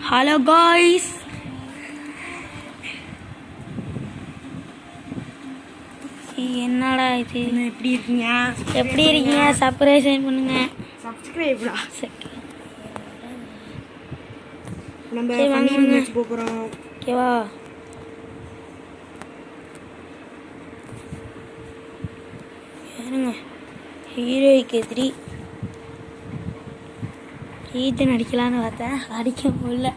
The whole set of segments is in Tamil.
ஹலோ காய்ஸ், என்னடா இது? எப்படி இருக்கீங்க? சப்ஸ்கிரைப் பண்ணுங்க. சப்ஸ்கிரைப்டா. நம்ம சரி, வாங்க, ஃபன்னி வாங்க. மேட்ச் போறோம். ஓகேவா? ஏனுங்க ஹீரோய்க்கு எதிரி ஈத்தன் அடிக்கலான்னு பார்த்தேன், அடிக்க முடியல.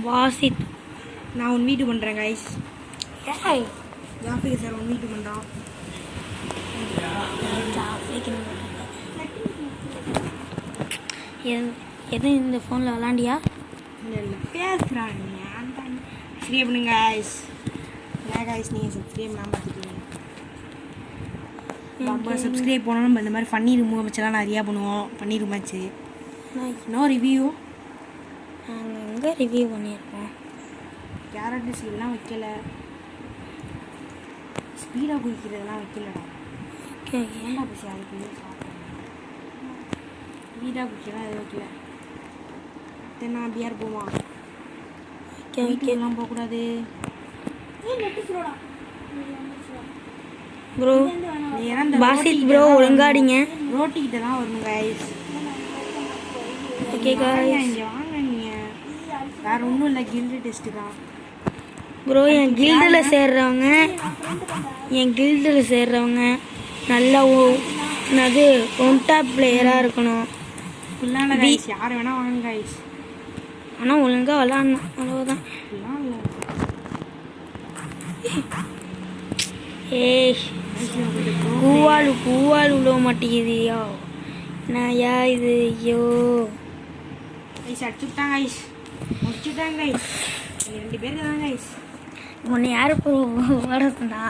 வாசித், நான் ஒன் மீட் பண்ணுறேன் கைஸ். ஏய் ஜாஃபிக் சார் ஒன் மீட் பண்ணுறோம். எது இந்த ஃபோனில் விளாண்டியா? இல்லை பேசுகிறான். சப்ஸ்கிரைப் பண்ணுங்க கைஸ். ஏன் கைஸ் நீங்கள் சப்ஸ்கிரைப் பண்ணாமல் பார்த்துட்டீங்க? நம்ம சப்ஸ்கிரைப் பண்ணணும். நம்ம இந்த மாதிரி ஃபன்னி ரூம் வச்செல்லாம் நிறையா பண்ணுவோம். ஃபன்னி ரூம் வச்சு இன்னும் ரிவ்யூ நாங்கள் எங்கே ரிவ்யூ பண்ணியிருக்கோம்? கேரட் சீல்லாம் வைக்கல, ஸ்பீடாக குதிக்கிறதெல்லாம் வைக்கலடா. ஓகே, ஏன்டா பசி அதுக்கு சாப்பிட்றேன். ஸ்பீடாக குதிக்கலாம் எதுவும் வைக்கல. தென்னா பியார் போமா? ஓகே ஓகே வீட்டுக்கெல்லாம் போகக்கூடாது ப்ரோ. பாசித் ப்ரோ ஒழுங்காடிங்க. ரோட்டிக்கிட்ட தான் வரணும் கைஸ். ஓகே காய்ஸ், இங்கே வாங்க. நீங்கள் வேறு ஒன்றும் இல்லை, கில்டு டெஸ்ட்டு தான் ப்ரோ. என் கில்டில் சேர்றவங்க நல்லா என்னது ஒன் டாப் பிளேயராக இருக்கணும். ஃபுல்லான கைஸ், யார் வேணால் வாங்க கைஸ். ஆனால் ஒழுங்காக விளாட்ணும், அவ்வளோதான். ஃபுல்லாக இல்லை. ஏய் பூவால் விழுவ மாட்டேங்குதுயா, என்னயா இது? ஐயோ கைஸ் அடிச்சுட்டாங்க கைஸ், முடிச்சுட்டாங்க கைஸ். நீங்கள் 2 பேருக்கு தான் கைஸ். உன்னை யார் ப்ரோ ஓடுறதுண்ணா?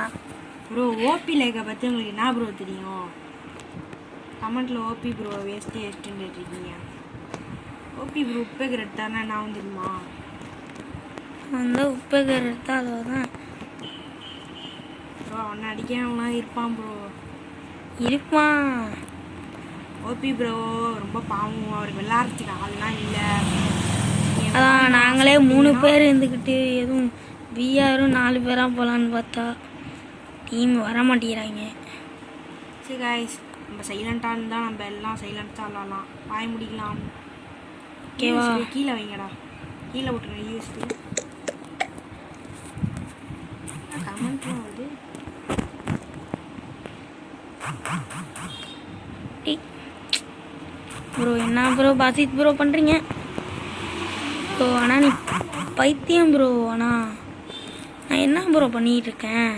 ப்ரோ ஓபி லைக்கை பற்றி உங்களுக்கு என்ன ப்ரோ தெரியும்? கமெண்ட்டில் ஓபி ப்ரோ வேஸ்ட்டுன்னு இருக்கீங்க. ஓபி ப்ரோ உப்பே கிரெட் தானே, நான் தெரியுமா? அந்த உப்பை கருத்து அவ்வளோதான். ப்ரோ அவனை அடிக்காமலாம் இருப்பான் ப்ரோ. இருப்பான். ஓபி ப்ரோ ரொம்ப பாவம், அவருக்கு விளாட்றதுக்கு ஆள்லாம் இல்லை. அதான் நாங்களே 3 பேர் இருந்துக்கிட்டு எதுவும் பிஆரும் 4 பேராக போகலான்னு பார்த்தா டீம் வர மாட்டேங்கிறாங்க. சரி கைஸ், நம்ம சைலண்ட்டாக இருந்தால் நம்ம எல்லாம் சைலண்ட்டாக விளாட்லாம், வாய் முடிக்கலாம். ஓகேவா? கீழே வைங்கடா, கீழே விட்டுருங்க. யூஎஸ்பி கமெண்ட்லாம் வந்து ப்ரோ என்ன ப்ரோ பாசித் ப்ரோ பண்ணுறீங்க ப்ரோ? ஆனால் நீ பைத்தியம் ப்ரோ. ஆனால் நான் என்ன ப்ரோ பண்ணிகிட்டு இருக்கேன்?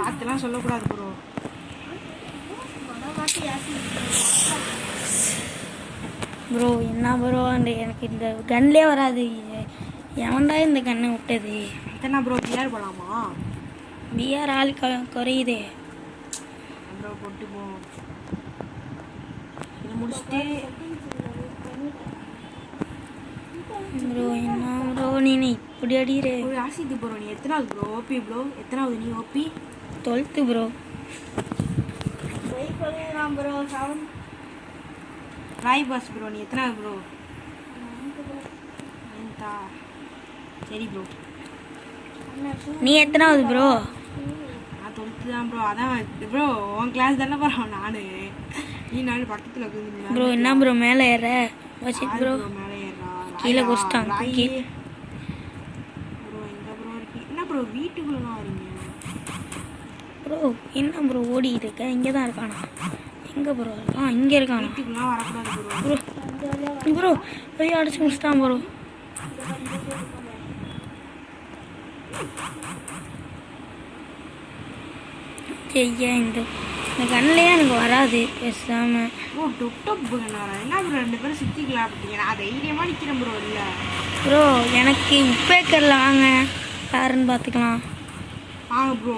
பார்த்துலாம் சொல்லக்கூடாது ப்ரோ. ப்ரோ என்ன ப்ரோ, எனக்கு இந்த கன்லேயே வராது. எவன்டா இந்த கண்ணை விட்டது? எத்தனை ப்ரோ பிஆர் போகலாமா? பிஆர் ஆள் குறையுதே ப்ரோ. போட்டு போ, இதை முடிச்சுட்டு. ப்ரோ என்ன ப்ரோ நீ இப்படி அடிக்கிற? ஒரு ஆசித்து ப்ரோ, நீ எத்தனாவது ப்ரோ? ஓபி ப்ரோ எத்தனாவது நீ? OP 12th bro. Roy boss bro, நீ எத்தனாவது ப்ரோ? சரி ப்ரோ. நீ எத்தனாவது ப்ரோ? நான் 12th தான் ப்ரோ. அதான் ப்ரோ உன் கிளாஸ் தானே ப்ரோ. நான் நீ நாள் பக்கத்தில் ப்ரோ என்ன ப்ரோ மேலே ஏற வச்சிட்டு ப்ரோ மேலே ஏறா கீழே குடிச்சிட்டான். ப்ரோ எங்கே ப்ரோ இருக்கு? என்ன ப்ரோ வீட்டுக்குள்ளலாம் வரீங்க ப்ரோ? என்ன ப்ரோ ஓடிக்கிட்டு இருக்க? இங்கே தான் இருக்கானா? எங்கே ப்ரோ இருக்கான்? இங்கே இருக்கானா? வீட்டுக்குள்ளலாம் வரக்கூடாது ப்ரோ. ப்ரோ போய் அடிச்சு முடிச்சிட்டான் ப்ரோ. ஐயா இந்த கண்ணிலே எனக்கு வராது பேசாம. ஓ டொப் என்ன ப்ரோ 2 பேரும் சுற்றிக்கலாம் அப்படிங்க. நான் தைரியமாக நிற்கிறேன் ப்ரோ. இல்லை ப்ரோ எனக்கு உப்பேக்கரில் வாங்க, யாருன்னு பார்த்துக்கலாம். வாங்க ப்ரோ,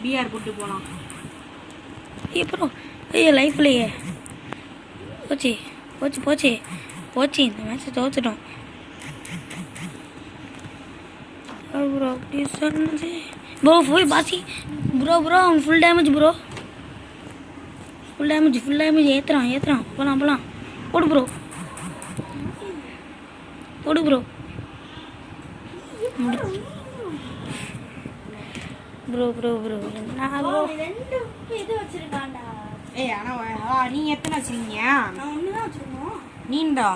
பிஆர் போட்டு போகலாம். ப்ரோ ஐயோ லைஃப்லையே போச்சு. போச்சு போச்சு போச்சு, இந்த மேட்ச்சை தோத்துட்டோம் ப்ரோ. அப்படி சொன்னது ப்ரோ போய் பாசி ப்ரோ. அவன் full damage bro, full damage ஏற்றுறான். போகலாம் போடு ப்ரோ நான் ப்ரோ ஏய் ஆனால் நீ எத்தனை வச்சுருக்கீங்க? நீண்டா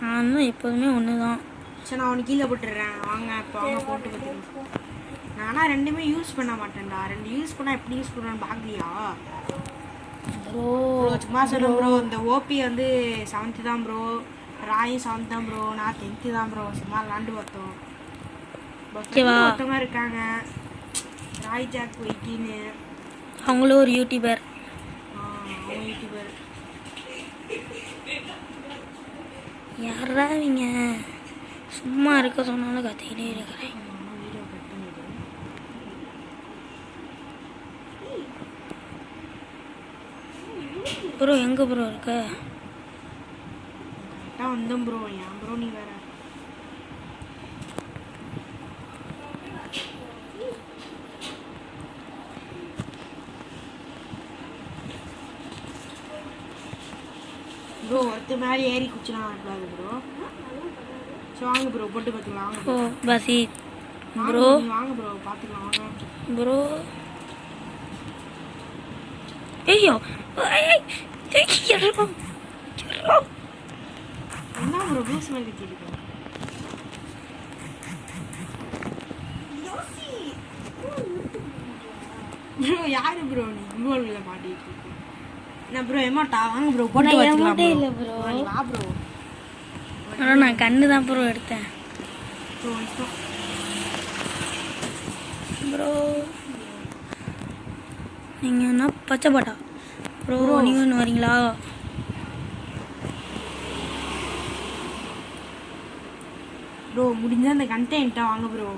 நான் தான் எப்போதுமே ஒன்று தான். சரி நான் அவனுக்கு கீழே போட்டுடுறேன். வாங்க இப்போ வாங்க போட்டு பார்த்துக்கலாம். நானா ரெண்டுமே யூஸ் பண்ண மாட்டேன்டா. ரெண்டு யூஸ் பண்ணால் எப்படி யூஸ் பண்ணுவேன்னு பார்க்கலையா ப்ரோ? சும்மா சொல்லுங்க ப்ரோ. இந்த ஓபி வந்து 7th தான் ப்ரோ, ராயும் 7th தான் ப்ரோ, நான் 10th தான் ப்ரோ. சும்மா விளாண்டு பார்த்தோம். ஒருத்தவங்க இருக்காங்க ராய் ஜாக் ஒயிட்டின்னு, அவங்களும் ஒரு யூடியூபர். அவங்க யூடியூபர். யாரா இவங்க சும்மா இருக்க சொன்னாலும் கத்திக்கிட்டே இருக்கிறேன். ப்ரோ எங்கே ப்ரோ இருக்க? கரெக்டாக வந்தோம் ப்ரோ. ஏன் ப்ரோ நீ வேற? ப்ரோ ஒருத்தர் மேலே ஏறி குச்சிலாம் வரக்கூடாது ப்ரோ. சரி வாங்க ப்ரோ போட்டு பார்த்துக்கலாம். வாங்க ஓ பசி ப்ரோ, வாங்க ப்ரோ பார்த்துக்கலாம் வாங்க ப்ரோ. ஐயோ என்ன ப்ரோ லூஸ் மாதிரி கட்டிருக்கேன். ப்ரோ யாரு ப்ரோ நீ இவ்வளோ மாட்டிட்டு இருக்க? என்ன ப்ரோ எமாட்டா? வாங்க ப்ரோ போட்டு வச்சுக்கலாம் ப்ரோ. இல்லை ப்ரோ, நீ வா ப்ரோ. நான் கண்ணு தான் ப்ரோ எடுத்தேன் ப்ரோ. நீங்கள் என்ன பச்சை பாட்டா ப்ரோ? நீங்கள் ஒன்று வரீங்களா? ப்ரோ முடிஞ்சா அந்த கண்டென்ட்டா வாங்க ப்ரோ.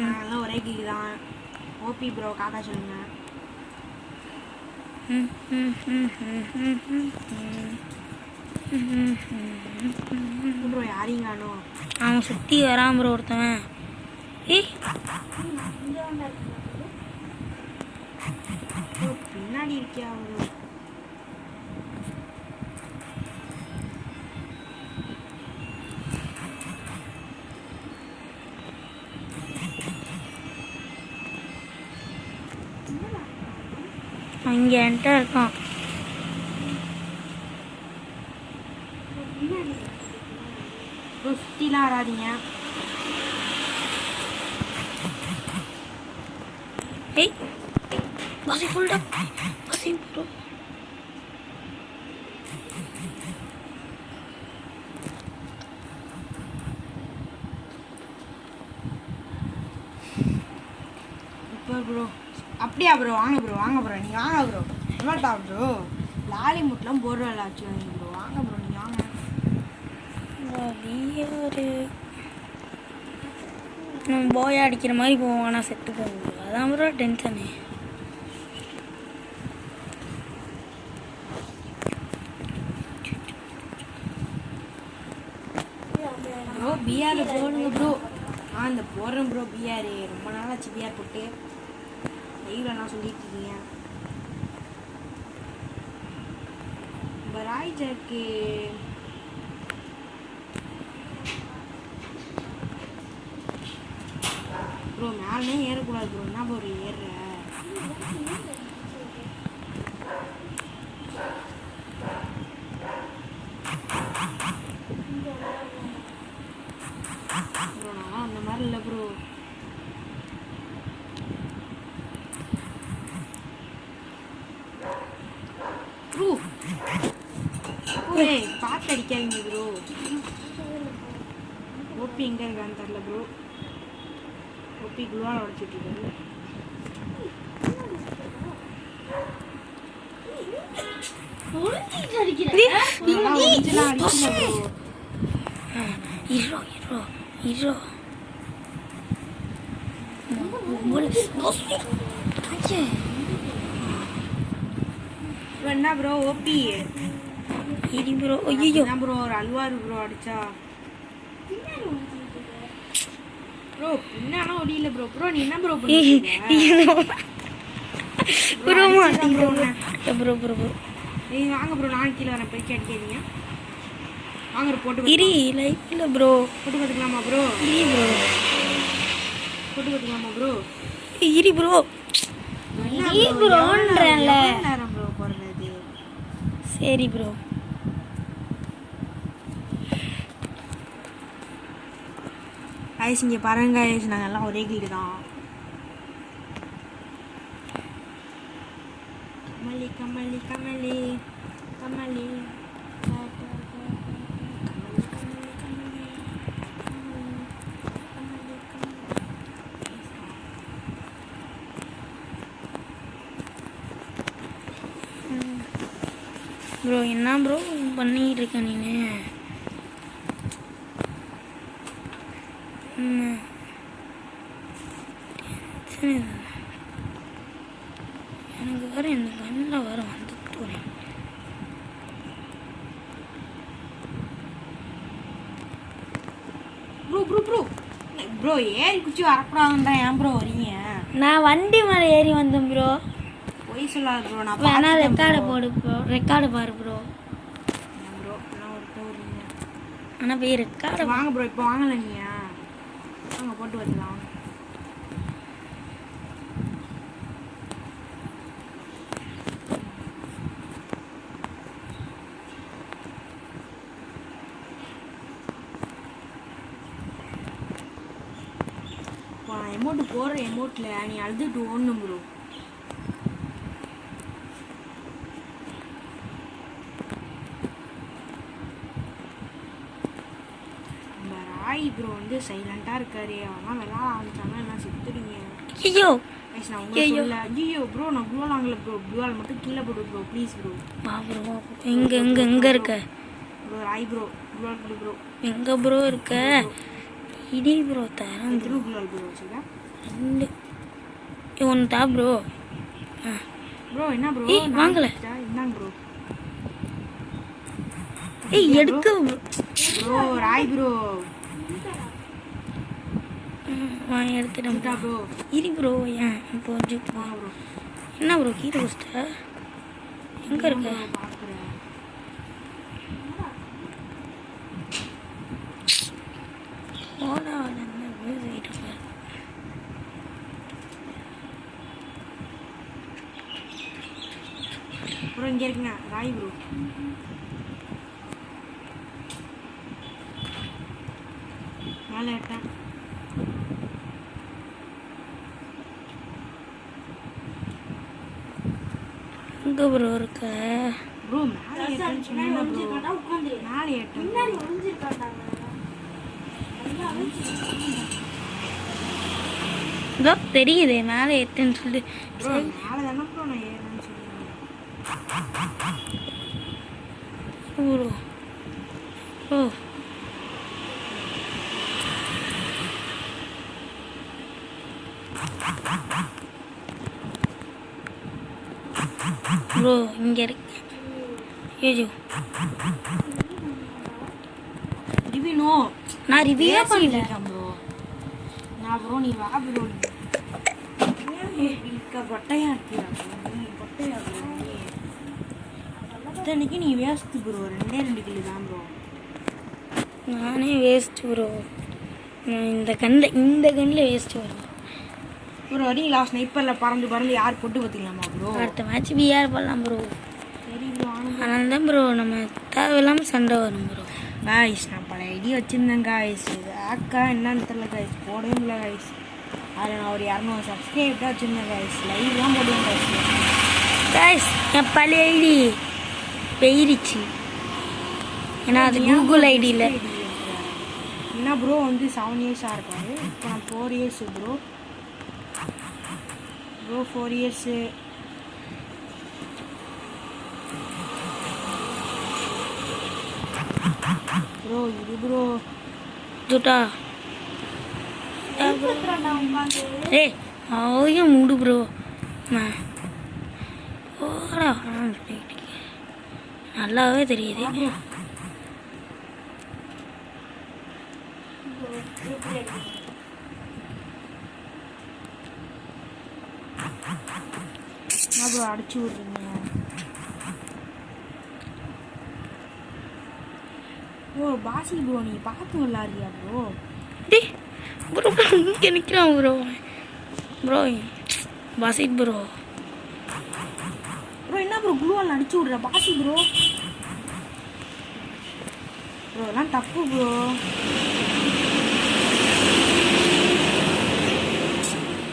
நாங்கெல்லாம் ஒரே கிக்கு தான். ஓபி ப்ரோ காக்கா சொல்லுங்க. ப்ரோ யாரையும் காணோம். அவன் சுற்றி வரான் ப்ரோ ஒருத்தவன். ஏய் பின்னாடி இருக்கியா ப்ரோ? இங்கே என்கிட்ட இருக்கான். ப்ரோ சுற்றிலாம் வராதிங்க. ஏய் பசி ஃபுல்டா பசி ப்ரோ. இப்போ ப்ரோ அப்படியா ப்ரோ? வாங்க ப்ரோ நீங்கள் வாங்க ப்ரோ. எவ்வளோட்டா ப்ரோ? லாலி முட்டெலாம் போர்வெல் ஆச்சு வாங்க ப்ரோ. வாங்க ப்ரோ நீங்கள் வாங்க. போய் அடிக்கிற மாதிரி போவோம், ஆனால் செட்டு போகும். அதான் ப்ரோ டென்ஷனு. ப்ரோ பிஆர் போடுங்க ப்ரோ. இந்த போடுறேன் ப்ரோ பிஆர். ரொம்ப நாளாச்சு பிஆர் போட்டு. லைவ்லாம் சொல்லிட்டு இருக்கீங்க. ராய் ஜாக்கு ப்ரோ மேலே ஏறக்கூடாது ப்ரோ. என்ன ப்ரோ ஏறுற? ப்ரோ நான் அந்த மாதிரி இல்லை ப்ரோ. ப்ரோ ஏய் பார்த்து அடிக்காதீங்க ப்ரோ. ஓபி எங்கே இருக்கான்னு தெரில ப்ரோ. ஓபி குளுவால் உடச்சிட்டு இருக்காரு. போல் ப்ரோ என்ன ப்ரோ ஓபி இடி ப்ரோ ஐயோ என்ன ப்ரோ ஒரு அல்வாரு ப்ரோ அடிச்சா ப்ரோ பின்னானா ஒடியில ப்ரோ ப்ரோ நீ என்ன ப்ரோ பண்ணுவீங்க ப்ரோ மாட்டீங்க ப்ரோ ப்ரோ ப்ரோ நீங்க வாங்க ப்ரோ நான் கீழ வரேன் போய் அடிக்காதீங்க வாங்க போட்டு இரி லைஃப்ல ப்ரோ போட்டு கத்துக்கலாமா ப்ரோ இரி ப்ரோ போட்டு கத்துக்கலாமா ப்ரோ இரி ப்ரோ இரி ப்ரோன்றல நேரம் ப்ரோ போறது சரி ப்ரோ ஐஸ் இங்கே பாருங்க ஐஸ் நாங்கள் எல்லாம் ஒரே கில்டு தான் கமலி கமலி கமலி கமலி ப்ரோ என்ன ப்ரோ பண்ணிட்டு இருக்க நீனு எனக்கு வேற இந்த கண்ணில் வர வந்துட்டு வரேன் ப்ரோ ப்ரோ ப்ரோ ப்ரோ ஏறி குச்சி வரக்கூடாதுன்றா ஏன் ப்ரோ வரீங்க நான் வண்டி மேலே ஏறி வந்தேன் ப்ரோ பொய் சொல்லாத ப்ரோ நான் வேணா ரெக்கார்டு போடு ப்ரோ ரெக்கார்டு பாரு ப்ரோ ப்ரோ நான் ஒரு போறீங்க ஆனால் போய் ரெக்கார்டு வாங்க ப்ரோ இப்போ வாங்கல நீங்க வாங்க போட்டு வரலாம் நான் எமௌண்ட் போடுற எமௌண்ட்ல நீ அழுதுட்டு ஓடணும் ப்ரோ நம்ம ராய் ப்ரோ வந்து சைலண்டா இருக்காரு அவன் விளாட ஆரம்பிச்சாங்க எல்லாம் செத்துடுங்க ஐயோ நான் உங்களுக்கு சொல்ல ஐயோ ப்ரோ நான் ப்ளூவால் வாங்கல ப்ரோ ப்ளூவால் மட்டும் கீழே போடு ப்ரோ ப்ளீஸ் ப்ரோ வா ப்ரோ எங்கே இருக்க ப்ரோ ராய் ப்ரோ ப்ளூவால் போடு ப்ரோ எங்கே ப்ரோ இருக்க இடி ப்ரோ தரேன் ப்ரோ ப்ளூவால் ப்ரோ வச்சுருக்கேன் ரெண்டு ஒன்று தா ப்ரோ ப்ரோ என்ன ப்ரோ ஏய், வாங்கல. என்னங்க ப்ரோ ஏய் எடுக்க ப்ரோ ராய் ப்ரோ வாங்க எடுத்துட்டேன் ப்ரோ ப்ரோ இரி ப்ரோ ஏன் இப்போ வாங்க ப்ரோ என்ன ப்ரோ கீழே வச்சிட்ட எங்கே இருக்க பார்க்குறேன் ஓடா என்ன போயிட்டு இருக்க ப்ரோ இங்கே இருக்குங்க ராய் ப்ரோ மேலே ஏட்டேன் எங்கே ப்ரோ இருக்க ப்ரோ மேலே ஏட்டேன்னு சொன்னேன் ப்ரோ மேலே ஏட்டேன் இதோ தெரியுதே மேலே எட்டுன்னு சொல்லி ப்ரோ மேலே தானே ப்ரோ நான் ஏறேன்னு சொன்னேன் ப்ரோ ஓ ப்ரோ இங்கே இருக்கு ஐயோ ரிவினோ நான் ரிவ்யூவே பண்ணல ப்ரோ நான் ப்ரோ நீ வா ப்ரோ பொட்டையா இருக்கிறா பொட்டையா இத்தனைக்கு நீ வேஸ்ட் ப்ரோ 2 கிலோ தான் ப்ரோ நானே வேஸ்ட் ப்ரோ இந்த கண்ணில் வேஸ்ட் வரும் ப்ரோ வரீங்களா ஸ்னைப்பரில் பறந்து யார் போட்டு பார்த்துக்கலாமா ப்ரோ அடுத்த மேட்ச் பிஆர் பண்ணலாம் ப்ரோ சரி ப்ரோ அதனால தான் ப்ரோ நம்ம தேவையில்லாமல் சண்டை வரும் ப்ரோ காய்ஸ் நான் பல ஐடியா வச்சுருந்தேன் காய்ஸ் இது ஆக்கா என்னன்னு தெரியல காய்ஸ் போடவே முடியல காய்ஸ் அதில் நான் ஒரு 200 சப்ஸ்கிரைப் தான் வச்சுருந்தேன் காய்ஸ் லைவ்லாம் போடுவேன் காய்ஸ் கைஸ் என் பழைய ஐடி போயிடுச்சு ஏன்னா அது கூகுள் ஐடியில் என்ன ப்ரோ வந்து 7 இயர்ஸாக இருக்காரு இப்போ நான் 4 இயர்ஸ் ப்ரோ 4 இயர்ஸு ப்ரோ இது ப்ரோ ஜூட்டா ஏய் அவையும் மூடு ப்ரோ ஓடா நல்லாவே தெரியுது. ப்ரோ அடிச்சு விட்றீங்க. ப்ரோ பாசி ப்ரோ நீ பார்த்து விளாட்றியா ப்ரோ? ப்ரோ இங்கே நிற்கிறான் ப்ரோ. ப்ரோ பாசிட் ப்ரோ. ப்ரோ என்ன ப்ரோ குளூவால் அடிச்சு விட்ற பாசி ப்ரோ? ப்ரோ எல்லாம் தப்பு ப்ரோ.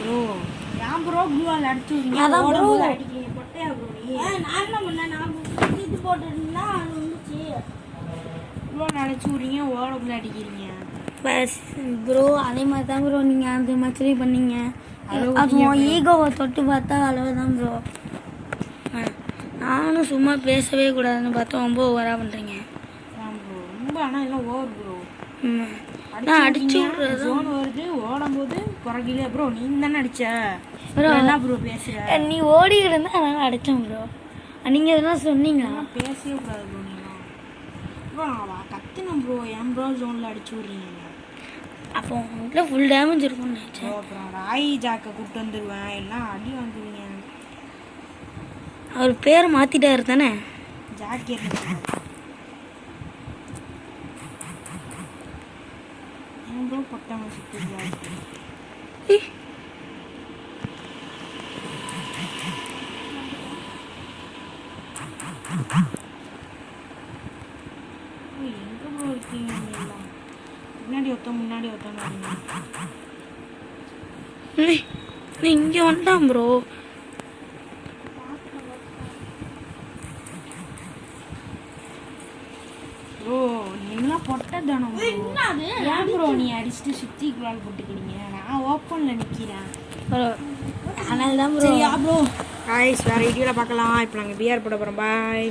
ப்ரோ ஏன் ப்ரோ குளூவால் அடிச்சு விட்றீங்க? அதான் ப்ரோ அடிக்கிறீங்க பொட்டையா ப்ரோ நீ? நான் என்ன பண்ணேன், நான் இது போட்டுருந்தா அது வந்துச்சு. குளூவால் அடிச்சு விட்றீங்க ஓடக்குள்ள அடிக்கிறீங்க. பஸ் ப்ரோ அதே மாதிரி தான் ப்ரோ நீங்கள் அந்த மாதிரி பண்ணீங்க. அளவு அதுவும் ஈகோவை தொட்டு பார்த்தா அளவு தான் ப்ரோ. நானும் சும்மா பேசவே கூடாதுன்னு பார்த்தா ரொம்ப ஓவராக பண்ணுறீங்க. ப்ரோ ரொம்ப ஆனால் எல்லாம் ஓவர் ப்ரோ. நான் அடிச்சு விட்றது ஜோன் வருது ஓடும்போது குறைக்கல ப்ரோ. நீங்க தானே அடிச்ச ப்ரோ. என்ன ப்ரோ பேசுற? நீ ஓடிக்கிட்டு இருந்தா அதனால அடித்தேன் ப்ரோ. நீங்கள் எதனா சொன்னீங்களா? பேசவே கூடாது ப்ரோ. நீங்கள் ப்ரோ நான் கத்துனேன் ப்ரோ. ஏன் ப்ரோ ஜோனில் அடிச்சு விட்றீங்க? அப்போ உங்கள்கிட்ட ஃபுல் டேமேஜ் இருக்கும்னு நினச்சேன். அப்புறம் ராய் ஜாக்கை கூப்பிட்டு வந்துடுவேன் எல்லாம் அடி வாங்குவீங்க. அவர் பேரை மாற்றிட்டாரு தானே? ஜாக்கி ஏன் ப்ரோ பொட்டாம சுற்றுவா? எங்கே ப்ரோ இருக்கீங்க? எல்லாம் முன்னாடி ஒருத்தன் நீ இங்கே வந்துட்டான் ப்ரோ. ப்ரோ நீங்களாம் பொட்டை தானே ஏன் ப்ரோ நீ அடிச்சுட்டு சுற்றி குழால் போட்டுக்கிறீங்க? நான் ஓப்பனில் நிற்கிறேன் ப்ரோ. அதனால தான் ப்ரோ. சரியா ப்ரோ? காய்ஸ் வேறு வீடியோவில் பார்க்கலாம். இப்போ நாங்கள் பிஆர் போட போகிறோம். பாய்.